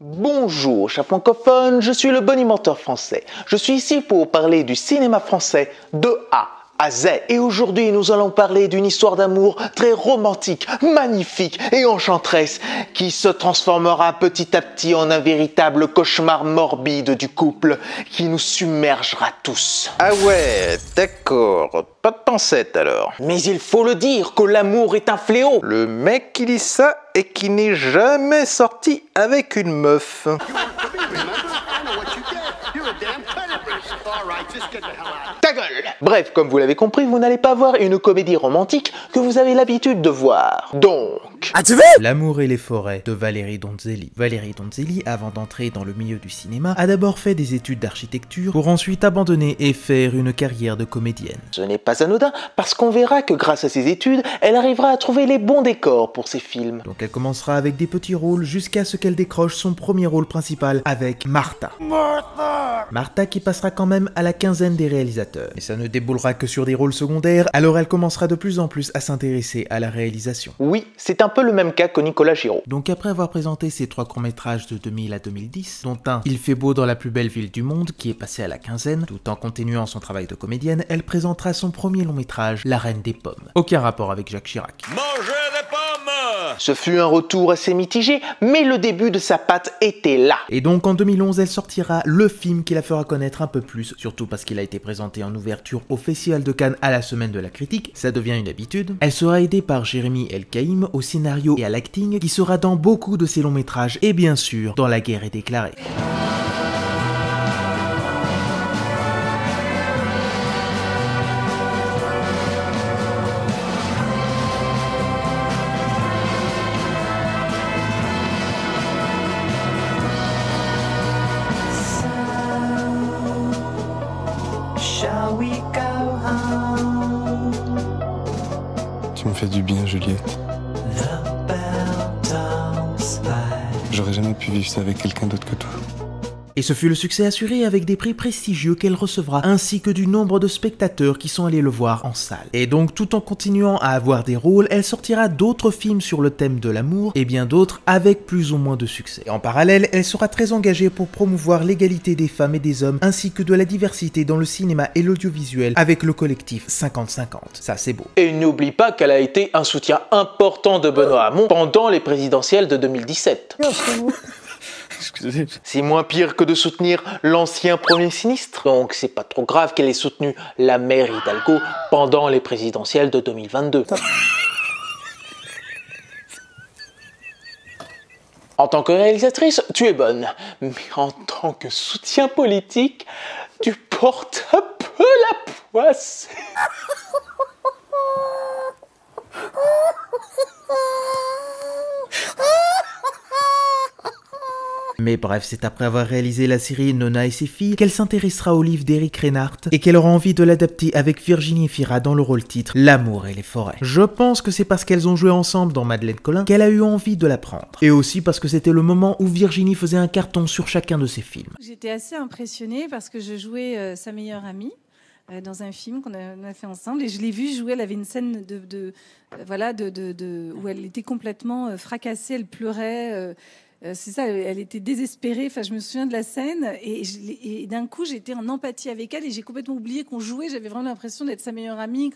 Bonjour, chers francophones, je suis le bonimenteur français. Je suis ici pour parler du cinéma français de A à Z. Et aujourd'hui, nous allons parler d'une histoire d'amour très romantique, magnifique et enchanteresse qui se transformera petit à petit en un véritable cauchemar morbide du couple qui nous submergera tous. Ah ouais, d'accord. Pas de pancette alors. Mais il faut le dire que l'amour est un fléau. Le mec qui dit ça et qui n'est jamais sorti avec une meuf. Ta gueule! Bref, comme vous l'avez compris, vous n'allez pas voir une comédie romantique que vous avez l'habitude de voir. Donc... L'amour et les forêts de Valérie Donzelli. Valérie Donzelli, avant d'entrer dans le milieu du cinéma, a d'abord fait des études d'architecture pour ensuite abandonner et faire une carrière de comédienne. Ce n'est pas anodin parce qu'on verra que grâce à ses études, elle arrivera à trouver les bons décors pour ses films. Donc elle commencera avec des petits rôles jusqu'à ce qu'elle décroche son premier rôle principal avec Martha. Martha qui passera quand même à la quinzaine des réalisateurs. Et ça ne déboulera que sur des rôles secondaires, alors elle commencera de plus en plus à s'intéresser à la réalisation. Oui, c'est un peu le même cas que Nicolas Giraud. Donc après avoir présenté ses 3 courts-métrages de 2000 à 2010, dont un Il fait beau dans la plus belle ville du monde, qui est passé à la quinzaine, tout en continuant son travail de comédienne, elle présentera son premier long-métrage, La Reine des Pommes. Aucun rapport avec Jacques Chirac. Mangez des pommes! Ce fut un retour assez mitigé, mais le début de sa patte était là. Et donc en 2011, elle sortira le film qui la fera connaître un peu plus, surtout parce qu'il a été présenté en ouverture au Festival de Cannes à la Semaine de la Critique, ça devient une habitude. Elle sera aidée par Jérémy El-Kaïm au scénario et à l'acting, qui sera dans beaucoup de ses longs métrages, et bien sûr, dans La Guerre est déclarée. Tu me fais du bien, Juliette. J'aurais jamais pu vivre ça avec quelqu'un d'autre que toi. Et ce fut le succès assuré avec des prix prestigieux qu'elle recevra, ainsi que du nombre de spectateurs qui sont allés le voir en salle. Et donc tout en continuant à avoir des rôles, elle sortira d'autres films sur le thème de l'amour, et bien d'autres avec plus ou moins de succès. Et en parallèle, elle sera très engagée pour promouvoir l'égalité des femmes et des hommes, ainsi que de la diversité dans le cinéma et l'audiovisuel avec le collectif 50-50. Ça c'est beau. Et n'oublie pas qu'elle a été un soutien important de Benoît Hamon pendant les présidentielles de 2017. Excusez. C'est moins pire que de soutenir l'ancien premier ministre. Donc c'est pas trop grave qu'elle ait soutenu la mère Hidalgo pendant les présidentielles de 2022. En tant que réalisatrice, tu es bonne. Mais en tant que soutien politique, tu portes un peu la poisse. Mais bref, c'est après avoir réalisé la série Nona et ses filles qu'elle s'intéressera au livre d'Éric Reinhardt et qu'elle aura envie de l'adapter avec Virginie Fira dans le rôle titre L'amour et les forêts. Je pense que c'est parce qu'elles ont joué ensemble dans Madeleine Colin qu'elle a eu envie de la prendre. Et aussi parce que c'était le moment où Virginie faisait un carton sur chacun de ses films. J'étais assez impressionnée parce que je jouais sa meilleure amie dans un film qu'on a fait ensemble et je l'ai vue jouer. Elle avait une scène où elle était complètement fracassée, elle pleurait. C'est ça, elle était désespérée. Enfin, je me souviens de la scène et d'un coup, j'étais en empathie avec elle et j'ai complètement oublié qu'on jouait. J'avais vraiment l'impression d'être sa meilleure amie.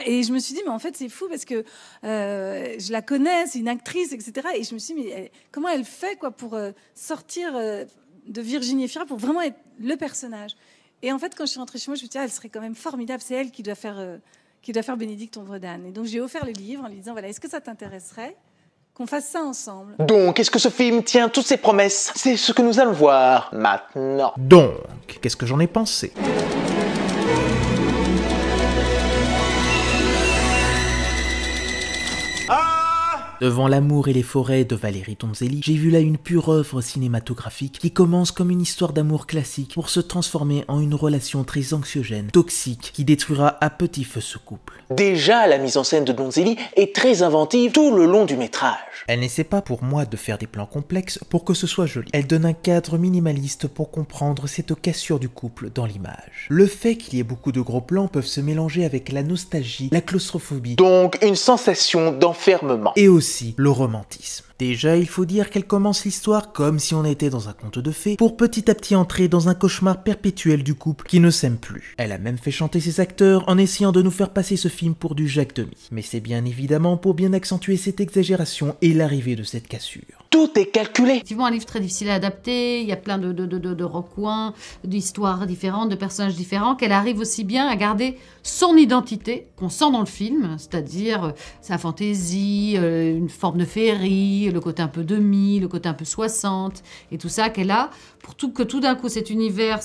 Et je me suis dit, mais en fait, c'est fou parce que je la connais, c'est une actrice, etc. Et je me suis dit, mais comment elle fait pour sortir de Virginie Fira pour vraiment être le personnage? Et en fait, quand je suis rentrée chez moi, je me suis dit, elle serait quand même formidable. C'est elle qui doit faire Bénédicte Ombre d'Âne. Et donc, j'ai offert le livre en lui disant, voilà, est-ce que ça t'intéresserait qu'on fasse ça ensemble? Donc, est-ce que ce film tient toutes ses promesses? C'est ce que nous allons voir maintenant. Donc, qu'est-ce que j'en ai pensé? Devant L'amour et les forêts de Valérie Donzelli, j'ai vu là une pure œuvre cinématographique qui commence comme une histoire d'amour classique pour se transformer en une relation très anxiogène, toxique, qui détruira à petit feu ce couple. Déjà, la mise en scène de Donzelli est très inventive tout le long du métrage. Elle n'essaie pas pour moi de faire des plans complexes pour que ce soit joli. Elle donne un cadre minimaliste pour comprendre cette cassure du couple dans l'image. Le fait qu'il y ait beaucoup de gros plans peuvent se mélanger avec la nostalgie, la claustrophobie, donc une sensation d'enfermement. Et aussi aussi le romantisme. Déjà, il faut dire qu'elle commence l'histoire comme si on était dans un conte de fées, pour petit à petit entrer dans un cauchemar perpétuel du couple qui ne s'aime plus. Elle a même fait chanter ses acteurs en essayant de nous faire passer ce film pour du Jacques Demy. Mais c'est bien évidemment pour bien accentuer cette exagération et l'arrivée de cette cassure. Tout est calculé. Effectivement, un livre très difficile à adapter, il y a plein de recoins, d'histoires différentes, de personnages différents, qu'elle arrive aussi bien à garder son identité qu'on sent dans le film, c'est-à-dire sa fantaisie, une forme de féerie, le côté un peu demi, le côté un peu 60, et tout ça qu'elle a, pour que tout d'un coup cet univers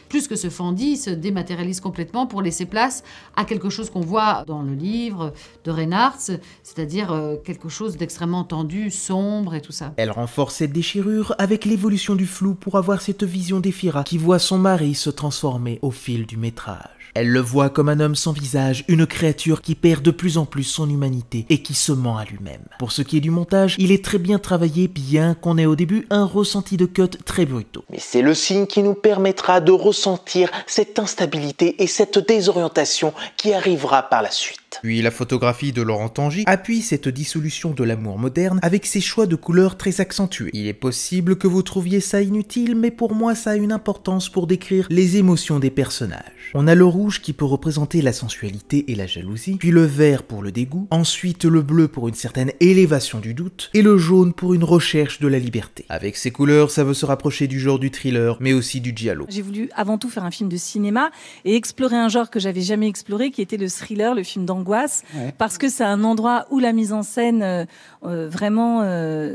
plus que se fendit, se dématérialise complètement pour laisser place à quelque chose qu'on voit dans le livre de Reynards, c'est-à-dire quelque chose d'extrêmement tendu, sombre et tout ça. Elle renforce cette déchirure avec l'évolution du flou pour avoir cette vision d'Ephira qui voit son mari se transformer au fil du métrage. Elle le voit comme un homme sans visage, une créature qui perd de plus en plus son humanité et qui se ment à lui-même. Pour ce qui est du montage, il est très bien travaillé, bien qu'on ait au début un ressenti de cut très brutaux. Mais c'est le signe qui nous permettra de ressentir cette instabilité et cette désorientation qui arrivera par la suite. Puis la photographie de Laurent Tanguy appuie cette dissolution de l'amour moderne avec ses choix de couleurs très accentués. Il est possible que vous trouviez ça inutile, mais pour moi ça a une importance pour décrire les émotions des personnages. On a le rouge qui peut représenter la sensualité et la jalousie, puis le vert pour le dégoût, ensuite le bleu pour une certaine élévation du doute, et le jaune pour une recherche de la liberté. Avec ces couleurs, ça veut se rapprocher du genre du thriller, mais aussi du giallo. J'ai voulu avant tout faire un film de cinéma et explorer un genre que j'avais jamais exploré, qui était le thriller, le film d'angoisse, parce que c'est un endroit où la mise en scène vraiment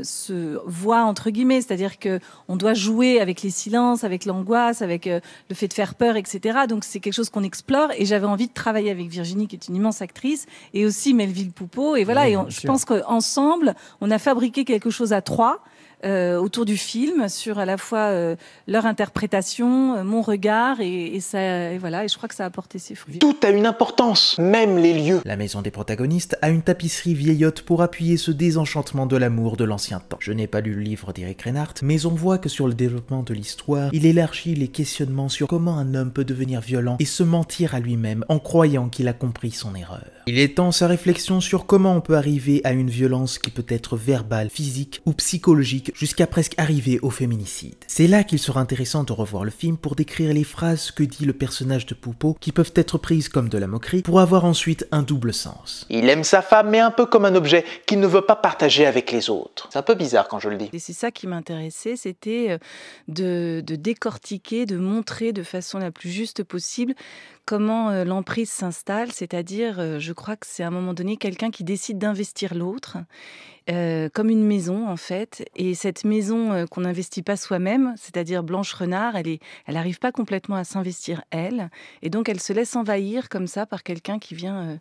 se voit entre guillemets, c'est-à-dire que on doit jouer avec les silences, avec l'angoisse, avec le fait de faire peur, etc. Donc c'est quelque chose qu'on explore et j'avais envie de travailler avec Virginie, qui est une immense actrice, et aussi Melville Poupeau. Et voilà, je pense qu'ensemble, on a fabriqué quelque chose à trois. Autour du film, sur à la fois leur interprétation, mon regard, et voilà, et je crois que ça a apporté ses fruits. Tout a une importance, même les lieux. La maison des protagonistes a une tapisserie vieillotte pour appuyer ce désenchantement de l'amour de l'ancien temps. Je n'ai pas lu le livre d'Eric Reinhardt, mais on voit que sur le développement de l'histoire, il élargit les questionnements sur comment un homme peut devenir violent et se mentir à lui-même en croyant qu'il a compris son erreur. Il étend sa réflexion sur comment on peut arriver à une violence qui peut être verbale, physique ou psychologique, jusqu'à presque arriver au féminicide. C'est là qu'il sera intéressant de revoir le film pour décrire les phrases que dit le personnage de Poupeau qui peuvent être prises comme de la moquerie pour avoir ensuite un double sens. Il aime sa femme mais un peu comme un objet qu'il ne veut pas partager avec les autres. C'est un peu bizarre quand je le dis. Et c'est ça qui m'intéressait, c'était de décortiquer, de montrer de façon la plus juste possible comment l'emprise s'installe, c'est-à-dire, je crois que c'est à un moment donné quelqu'un qui décide d'investir l'autre, comme une maison en fait, et cette maison qu'on n'investit pas soi-même, c'est-à-dire Blanche Renard, elle n'arrive pas complètement à s'investir elle, et donc elle se laisse envahir comme ça par quelqu'un qui vient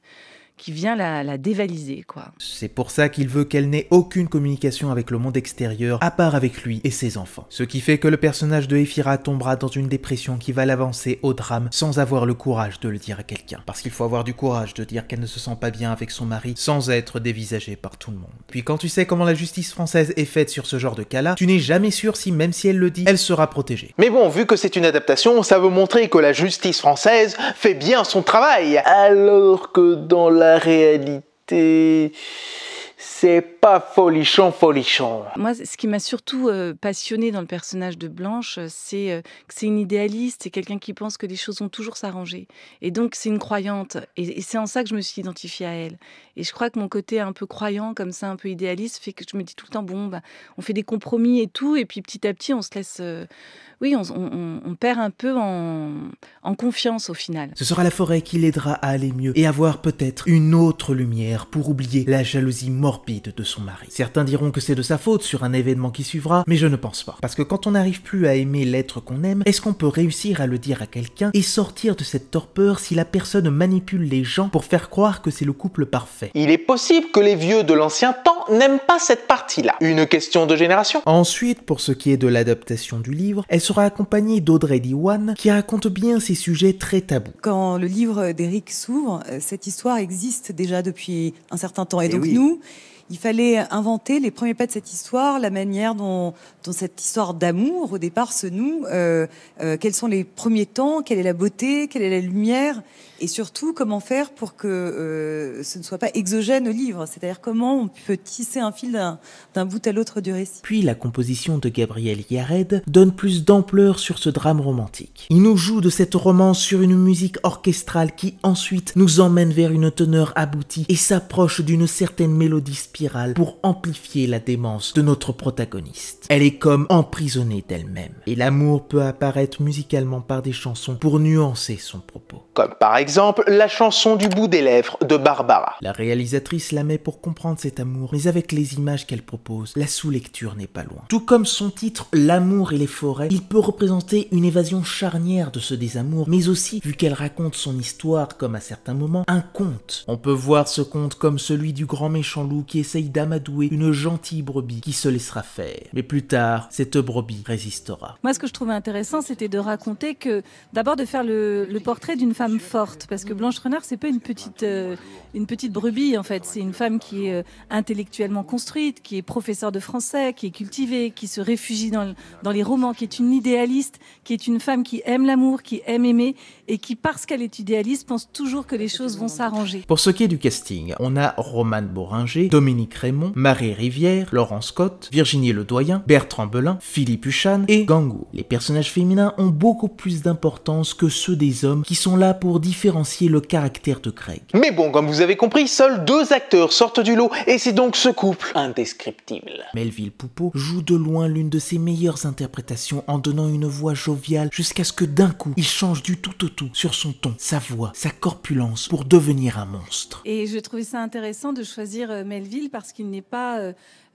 la dévaliser, quoi. C'est pour ça qu'il veut qu'elle n'ait aucune communication avec le monde extérieur, à part avec lui et ses enfants. Ce qui fait que le personnage de Ephira tombera dans une dépression qui va l'avancer au drame sans avoir le courage de le dire à quelqu'un. Parce qu'il faut avoir du courage de dire qu'elle ne se sent pas bien avec son mari sans être dévisagée par tout le monde. Puis quand tu sais comment la justice française est faite sur ce genre de cas-là, tu n'es jamais sûr si même si elle le dit, elle sera protégée. Mais bon, vu que c'est une adaptation, ça veut montrer que la justice française fait bien son travail. Alors que dans la réalité, c'est pas folichon. Moi, ce qui m'a surtout passionnée dans le personnage de Blanche, c'est que c'est une idéaliste, c'est quelqu'un qui pense que les choses vont toujours s'arranger. Et donc, c'est une croyante. Et c'est en ça que je me suis identifiée à elle. Et je crois que mon côté un peu croyant, comme ça, un peu idéaliste, fait que je me dis tout le temps, bon, on fait des compromis et tout, et puis petit à petit, on se laisse... on perd un peu en confiance au final. Ce sera la forêt qui l'aidera à aller mieux et avoir peut-être une autre lumière pour oublier la jalousie morbide de son mari. Certains diront que c'est de sa faute sur un événement qui suivra, mais je ne pense pas. Parce que quand on n'arrive plus à aimer l'être qu'on aime, est-ce qu'on peut réussir à le dire à quelqu'un et sortir de cette torpeur si la personne manipule les gens pour faire croire que c'est le couple parfait? Il est possible que les vieux de l'ancien temps n'aiment pas cette partie-là. Une question de génération. Ensuite, pour ce qui est de l'adaptation du livre, elle sera accompagnée d'Audrey Diwan qui raconte bien ces sujets très tabous. Quand le livre d'Éric s'ouvre, cette histoire existe déjà depuis un certain temps. Et donc oui. nous, il fallait inventer les premiers pas de cette histoire, la manière dont cette histoire d'amour, au départ, se noue, quels sont les premiers temps, quelle est la beauté, quelle est la lumière, et surtout, comment faire pour que ce ne soit pas exogène au livre, c'est-à-dire comment on peut tisser un fil d'un bout à l'autre du récit. Puis la composition de Gabriel Yared donne plus d'ampleur sur ce drame romantique. Il nous joue de cette romance sur une musique orchestrale qui ensuite nous emmène vers une teneur aboutie et s'approche d'une certaine mélodie spirale pour amplifier la démence de notre protagoniste. Elle est comme emprisonnée d'elle-même et l'amour peut apparaître musicalement par des chansons pour nuancer son propos. Comme par exemple la chanson du bout des lèvres de Barbara. La réalisatrice la met pour comprendre cet amour, mais avec les images qu'elle propose, la sous-lecture n'est pas loin. Tout comme son titre « L'amour et les forêts », il peut représenter une évasion charnière de ce désamour, mais aussi, vu qu'elle raconte son histoire comme à certains moments, un conte. On peut voir ce conte comme celui du grand méchant loup qui essaye d'amadouer une gentille brebis qui se laissera faire. Mais plus tard, cette brebis résistera. Moi, ce que je trouvais intéressant, c'était de raconter que, d'abord de faire le portrait d'une femme forte, parce que Blanche Renard, c'est pas une petite brebis, en fait. C'est une femme qui est intellectuellement construite, qui est professeure de français, qui est cultivée, qui se réfugie dans les romans, qui est une idéaliste, qui est une femme qui aime l'amour, qui aime aimer, et qui, parce qu'elle est idéaliste, pense toujours que les choses vont s'arranger. Pour ce qui est du casting, on a Romane Boringer, Dominique Raymond, Marie Rivière, Laurent Scott, Virginie Ledoyen, Bertrand Belin, Philippe Huchan et Gangou. Les personnages féminins ont beaucoup plus d'importance que ceux des hommes qui sont là pour différencier le caractère de Greg. Mais bon, comme vous avez compris, seuls 2 acteurs sortent du lot et c'est donc ce couple indescriptible. Melville Poupeau joue de loin l'une de ses meilleures interprétations en donnant une voix joviale jusqu'à ce que d'un coup, il change du tout au tout sur son ton, sa voix, sa corpulence pour devenir un monstre. Et je trouvais ça intéressant de choisir Melville parce qu'il n'est pas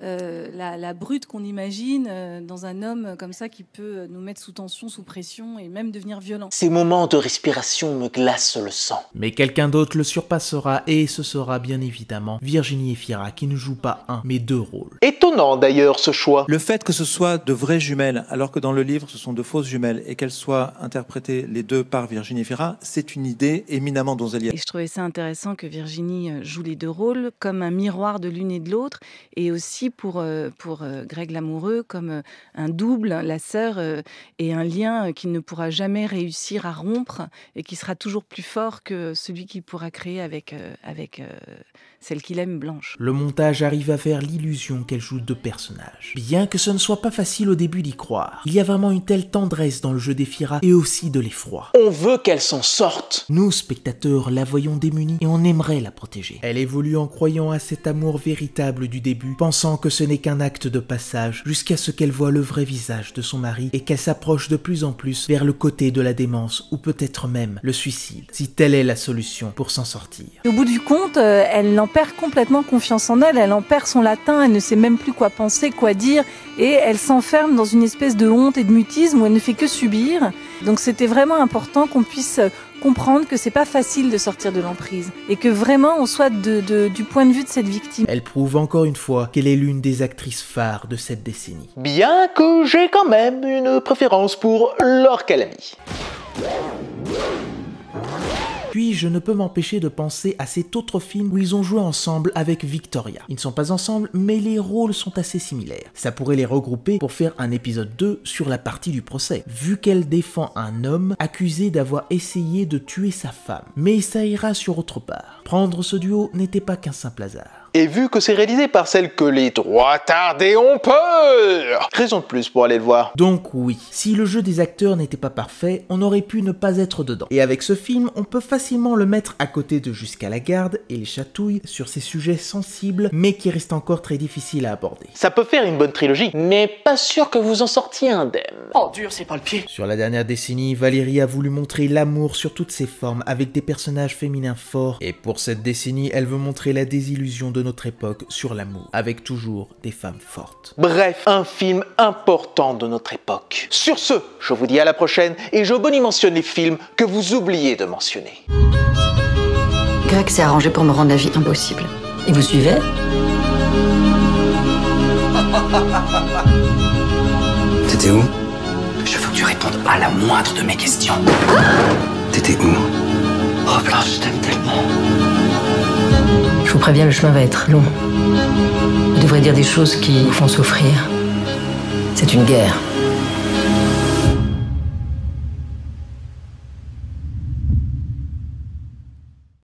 la brute qu'on imagine dans un homme comme ça qui peut nous mettre sous tension, sous pression et même devenir violent. Ces moments de respiration me glacent le sang. Mais quelqu'un d'autre le surpassera et ce sera bien évidemment Virginie Efira qui ne joue pas un mais 2 rôles. Étonnant d'ailleurs ce choix. Le fait que ce soit de vraies jumelles alors que dans le livre ce sont de fausses jumelles et qu'elles soient interprétées les deux par Virginie Efira, c'est une idée éminemment donzelière. Et je trouvais ça intéressant que Virginie joue les 2 rôles comme un miroir de l'une et de l'autre et aussi pour Greg l'amoureux comme un double, la sœur, et un lien qu'il ne pourra jamais réussir à rompre et qui sera toujours plus fort que celui qu'il pourra créer avec celle qu'il aime, Blanche. Le montage arrive à faire l'illusion qu'elle joue 2 personnages. Bien que ce ne soit pas facile au début d'y croire, il y a vraiment une telle tendresse dans le jeu d'Efira et aussi de l'effroi. On veut qu'elle s'en sorte. Nous, spectateurs, la voyons démunie et on aimerait la protéger. Elle évolue en croyant à cet amour véritable du début, pensant que ce n'est qu'un acte de passage, jusqu'à ce qu'elle voie le vrai visage de son mari et qu'elle s'approche de plus en plus vers le côté de la démence ou peut-être même le suicide, si telle est la solution pour s'en sortir. Au bout du compte, elle en perd complètement confiance en elle, elle en perd son latin, elle ne sait même plus quoi penser, quoi dire, et elle s'enferme dans une espèce de honte et de mutisme où elle ne fait que subir. Donc c'était vraiment important qu'on puisse comprendre que c'est pas facile de sortir de l'emprise et que vraiment on soit du point de vue de cette victime. Elle prouve encore une fois qu'elle est l'une des actrices phares de cette décennie. Bien que j'ai quand même une préférence pour Laure Calamy. Puis je ne peux m'empêcher de penser à cet autre film où ils ont joué ensemble avec Victoria. Ils ne sont pas ensemble, mais les rôles sont assez similaires. Ça pourrait les regrouper pour faire un épisode 2 sur la partie du procès, vu qu'elle défend un homme accusé d'avoir essayé de tuer sa femme. Mais ça ira sur autre part. Prendre ce duo n'était pas qu'un simple hasard. Et vu que c'est réalisé par celle que les droits tardés ont peur, raison de plus pour aller le voir. Donc oui, si le jeu des acteurs n'était pas parfait, on aurait pu ne pas être dedans. Et avec ce film, on peut facilement le mettre à côté de Jusqu'à la garde et Les Chatouilles sur ces sujets sensibles, mais qui restent encore très difficiles à aborder. Ça peut faire une bonne trilogie, mais pas sûr que vous en sortiez indemne. Oh dur, c'est pas le pied. Sur la dernière décennie, Valérie a voulu montrer l'amour sur toutes ses formes avec des personnages féminins forts. Et pour cette décennie, elle veut montrer la désillusion de notre époque sur l'amour, avec toujours des femmes fortes. Bref, un film important de notre époque. Sur ce, je vous dis à la prochaine et je bonimensionne les films que vous oubliez de mentionner. Greg s'est arrangé pour me rendre la vie impossible. Et vous suivez? T'étais où? Je veux que tu répondes à la moindre de mes questions. T'étais où? Oh Blanche, je t'aime tellement. Je vous préviens, le chemin va être long. voudrais dire des choses qui vous font souffrir. C'est une guerre.